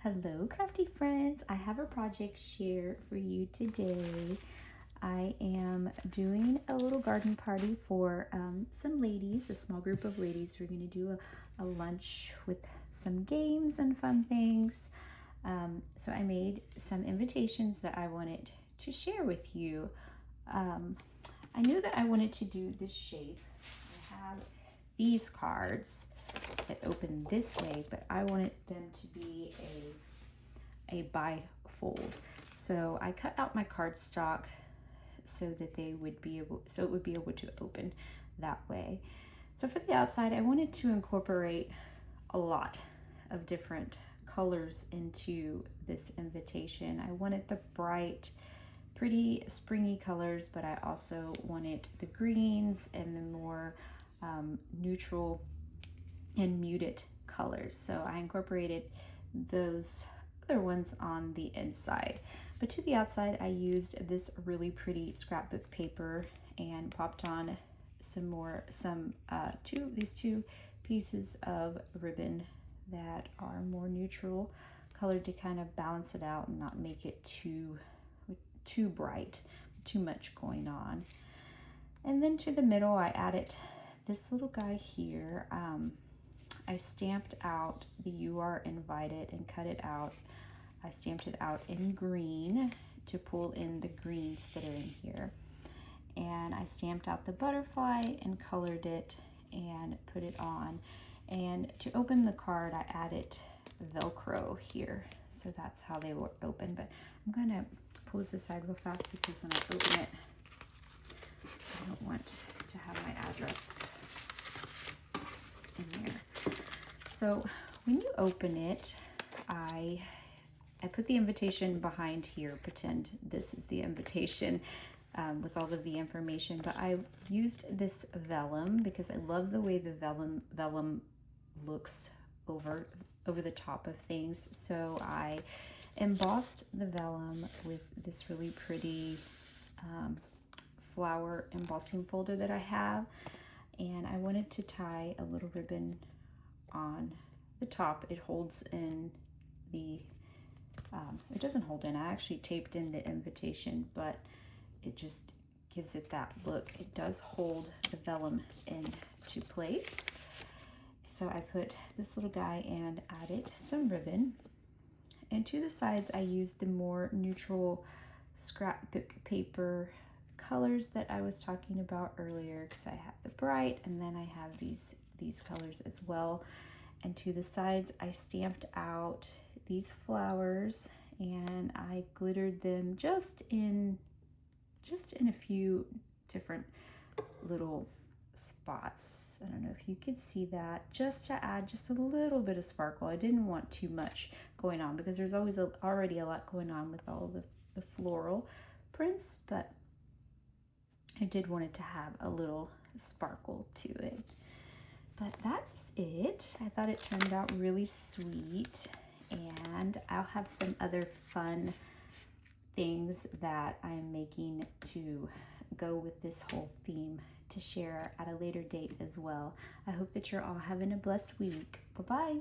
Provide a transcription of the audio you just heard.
Hello, crafty friends. I have a project share for you today. I am doing a little garden party for some ladies, a small group of ladies. We're going to do a lunch with some games and fun things. So I made some invitations that I wanted to share with you. I knew that I wanted to do this shape. I have these cards that open this way, but I wanted them to be a bifold. So I cut out my cardstock so that it would be able to open that way. So for the outside, I wanted to incorporate a lot of different colors into this invitation. I wanted the bright, pretty springy colors, but I also wanted the greens and the more neutral and muted colors. So I incorporated those other ones on the inside. But to the outside, I used this really pretty scrapbook paper and popped on these two pieces of ribbon that are more neutral colored to kind of balance it out and not make it too bright, too much going on. And then to the middle, I added this little guy here. I stamped out the "You Are Invited" and cut it out. I stamped it out in green to pull in the greens that are in here. And I stamped out the butterfly and colored it and put it on. And to open the card, I added Velcro here. So that's how they will open. But I'm going to pull this aside real fast because when I open it, I don't want to have my address in there. So when you open it, I put the invitation behind here. Pretend this is the invitation with all of the information. But I used this vellum because I love the way the vellum looks over the top of things. So I embossed the vellum with this really pretty flower embossing folder that I have. And I wanted to tie a little ribbon on the top. It holds in the it doesn't hold in. I actually taped in the invitation, but it just gives it that look. It does hold the vellum into place. So I put this little guy and added some ribbon. And to the sides, I used the more neutral scrapbook paper colors that I was talking about earlier, because I have the bright and then I have these colors as well. And to the sides, I stamped out these flowers and I glittered them just in a few different little spots. I don't know if you could see that, just to add just a little bit of sparkle. I didn't want too much going on because there's always already a lot going on with all the floral prints, but I did want it to have a little sparkle to it. But that's it. I thought it turned out really sweet, and I'll have some other fun things that I'm making to go with this whole theme to share at a later date as well. I hope that you're all having a blessed week. Bye-bye.